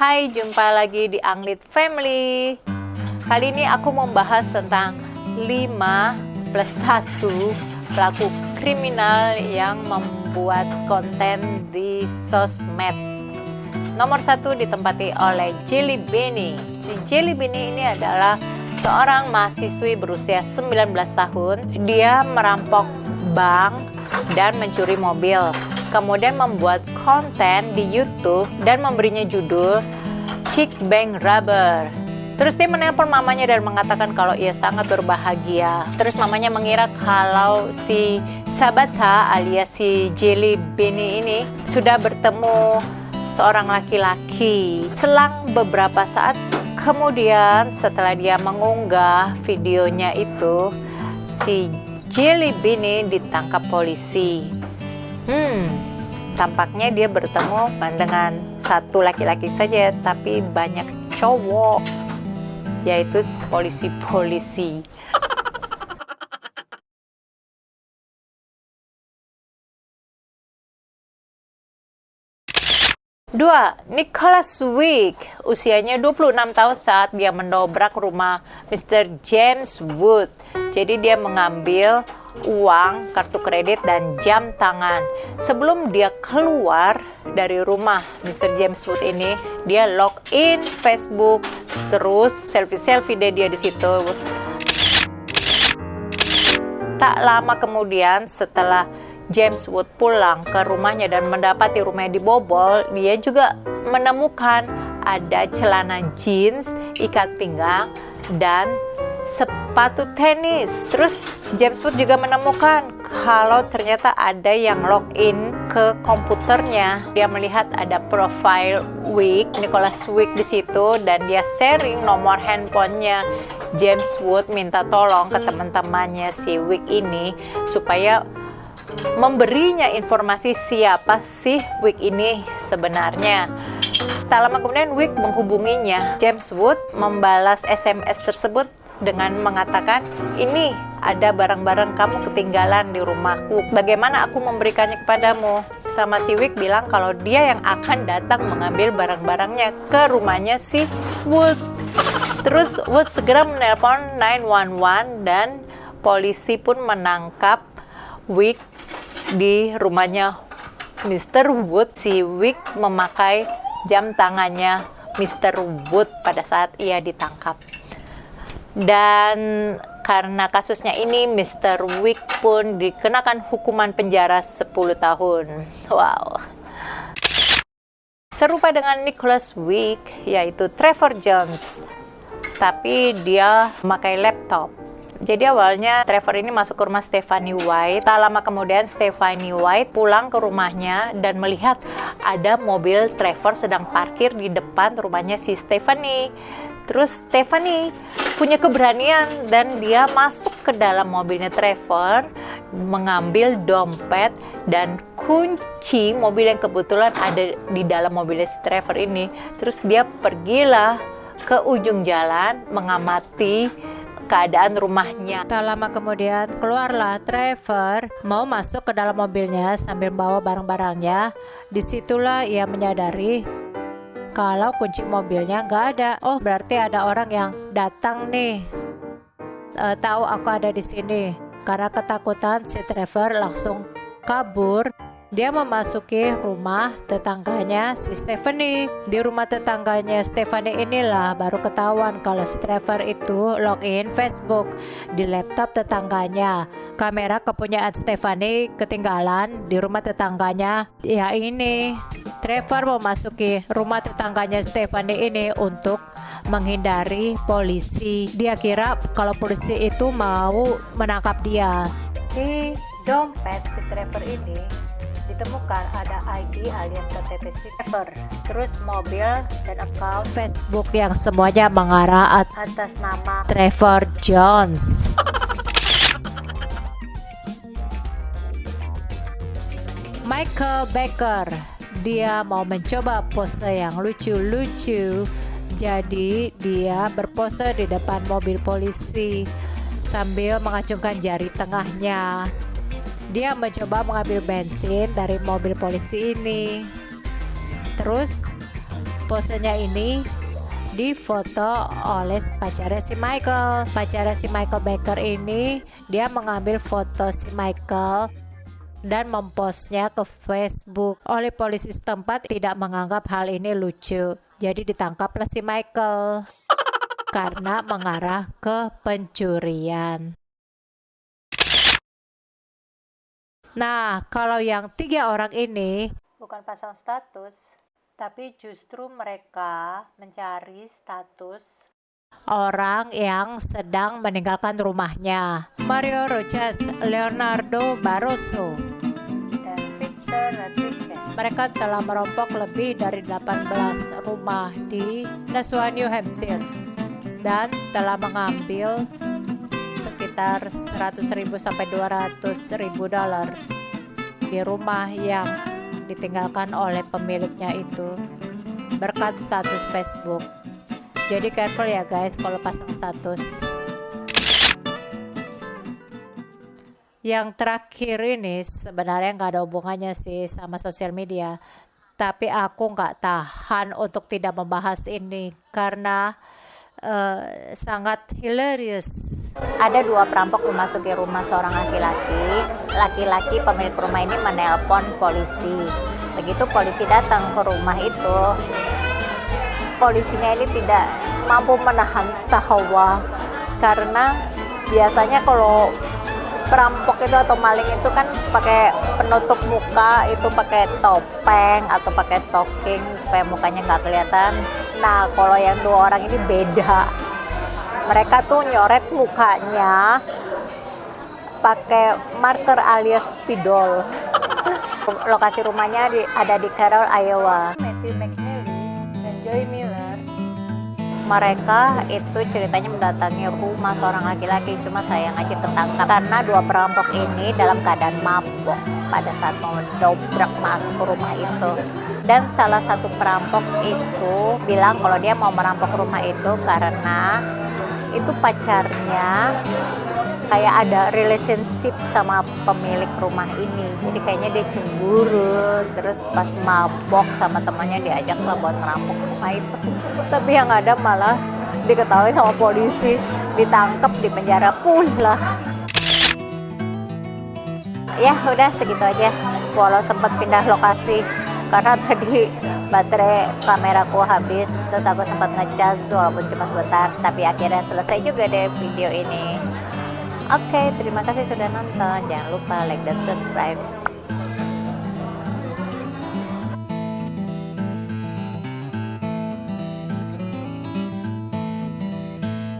Hai, jumpa lagi di Anglit Family. Kali ini aku membahas tentang 5+1 pelaku kriminal yang membuat konten di sosmed. Nomor 1 ditempati oleh Jelly Beanie. Si Jelly Beanie ini adalah seorang mahasiswi berusia 19 tahun. Dia merampok bank dan mencuri mobil. Kemudian membuat konten di YouTube dan memberinya judul Chick Bank Robber. Terus dia menelpon mamanya dan mengatakan kalau ia sangat berbahagia. Terus mamanya mengira kalau si Sabata alias si Jelly Beanie ini sudah bertemu seorang laki-laki. Selang beberapa saat kemudian setelah dia mengunggah videonya itu, si Jelly Beanie ditangkap polisi. Tampaknya dia bertemu dengan satu laki-laki saja, tapi banyak cowok, yaitu polisi-polisi. Dua, Nicholas Wick, usianya 26 tahun saat dia mendobrak rumah Mr. James Wood. Jadi dia mengambil uang, kartu kredit, dan jam tangan. Sebelum dia keluar dari rumah Mr. James Wood ini, dia login Facebook, terus selfie-selfie dia di situ. Tak lama kemudian setelah James Wood pulang ke rumahnya dan mendapati rumahnya dibobol, dia juga menemukan ada celana jeans, ikat pinggang, dan sepatu tenis. Terus James Wood juga menemukan kalau ternyata ada yang login ke komputernya. Dia melihat ada profile Wick, Nicholas Wick di situ, dan dia sharing nomor handphonenya. James Wood minta tolong ke teman-temannya si Wick ini supaya memberinya informasi siapa sih Wick ini sebenarnya. Tak lama kemudian Wick menghubunginya. James Wood membalas SMS tersebut dengan mengatakan, ini ada barang-barang kamu ketinggalan di rumahku, bagaimana aku memberikannya kepadamu. Sama si Wick bilang kalau dia yang akan datang mengambil barang-barangnya ke rumahnya si Wood. Terus Wood segera menelpon 911 dan polisi pun menangkap Wick di rumahnya Mr. Wood. Si Wick memakai jam tangannya Mr. Wood pada saat ia ditangkap. Dan karena kasusnya ini, Mr. Wick pun dikenakan hukuman penjara 10 tahun. Wow. Serupa dengan Nicholas Wick, yaitu Trevor Jones, tapi dia memakai laptop. Jadi awalnya Trevor ini masuk ke rumah Stephanie White. Tak lama kemudian Stephanie White pulang ke rumahnya dan melihat ada mobil Trevor sedang parkir di depan rumahnya si Stephanie. Terus Stephanie punya keberanian dan dia masuk ke dalam mobilnya Trevor, mengambil dompet dan kunci mobil yang kebetulan ada di dalam mobilnya si Trevor ini. Terus dia pergilah ke ujung jalan mengamati keadaan rumahnya. Tak lama kemudian keluarlah Trevor mau masuk ke dalam mobilnya sambil bawa barang-barangnya. Disitulah ia menyadari kalau kunci mobilnya nggak ada. Oh, berarti ada orang yang datang nih. Tahu aku ada di sini. Karena ketakutan, si Trevor langsung kabur. Dia memasuki rumah tetangganya si Stephanie. Di rumah tetangganya Stephanie inilah baru ketahuan kalau si Trevor itu login Facebook di laptop tetangganya. Kamera kepunyaan Stephanie ketinggalan di rumah tetangganya. Ya ini, Trevor memasuki rumah tetangganya Stephanie ini untuk menghindari polisi. Dia kira kalau polisi itu mau menangkap dia. Di dompet si Trevor ini ditemukan ada ID alias KTP si Trevor, terus mobil dan account Facebook yang semuanya mengarah atas nama Trevor Jones. Michael Baker, dia mau mencoba pose yang lucu-lucu. Jadi dia berpose di depan mobil polisi sambil mengacungkan jari tengahnya. Dia mencoba mengambil bensin dari mobil polisi ini. Terus posenya ini difoto oleh pacarnya si Michael. Pacarnya si Michael Baker ini dia mengambil foto si Michael dan mempostnya ke Facebook. Oleh polisi setempat tidak menganggap hal ini lucu. Jadi ditangkaplah si Michael karena mengarah ke pencurian. Nah, kalau yang 3 orang ini bukan pasang status, tapi justru mereka mencari status orang yang sedang meninggalkan rumahnya. Mario Rojas, Leonardo Barroso, dan Victor Rodriguez. Mereka telah merompok lebih dari 18 rumah di Nashua, New Hampshire dan telah mengambil sekitar 100.000 sampai 200.000 dolar di rumah yang ditinggalkan oleh pemiliknya itu berkat status Facebook. Jadi careful ya guys kalau pasang status. Yang terakhir ini sebenarnya nggak ada hubungannya sih sama sosial media, tapi aku nggak tahan untuk tidak membahas ini karena sangat hilarious. Ada 2 perampok memasuki rumah seorang laki-laki. Laki-laki pemilik rumah ini menelpon polisi. Begitu polisi datang ke rumah itu, polisinya ini tidak mampu menahan tawa karena biasanya kalau perampok itu atau maling itu kan pakai penutup muka, itu pakai topeng atau pakai stocking supaya mukanya nggak kelihatan. Nah, kalau yang 2 orang ini beda. Mereka tuh nyoret mukanya pakai marker alias spidol. Lokasi rumahnya ada di Carroll, Iowa. Matthew McNally dan Joy Miller. Mereka itu ceritanya mendatangi rumah seorang laki-laki, cuma sayang aja ketangkap karena 2 perampok ini dalam keadaan mabok pada saat mau dobrak masuk ke rumah itu. Dan salah satu perampok itu bilang kalau dia mau merampok rumah itu karena itu pacarnya kayak ada relationship sama pemilik rumah ini. Jadi kayaknya dia cemburu, terus pas mabok sama temannya diajak lah buat merampok rumah itu. Tapi yang ada malah diketahui sama polisi, ditangkap, di penjara pula. Ya udah segitu aja. Walau sempat pindah lokasi karena tadi baterai kameraku habis, terus aku sempat ngecas walaupun cuma sebentar, tapi akhirnya selesai juga deh video ini. Oke, terima kasih sudah nonton. Jangan lupa like dan subscribe.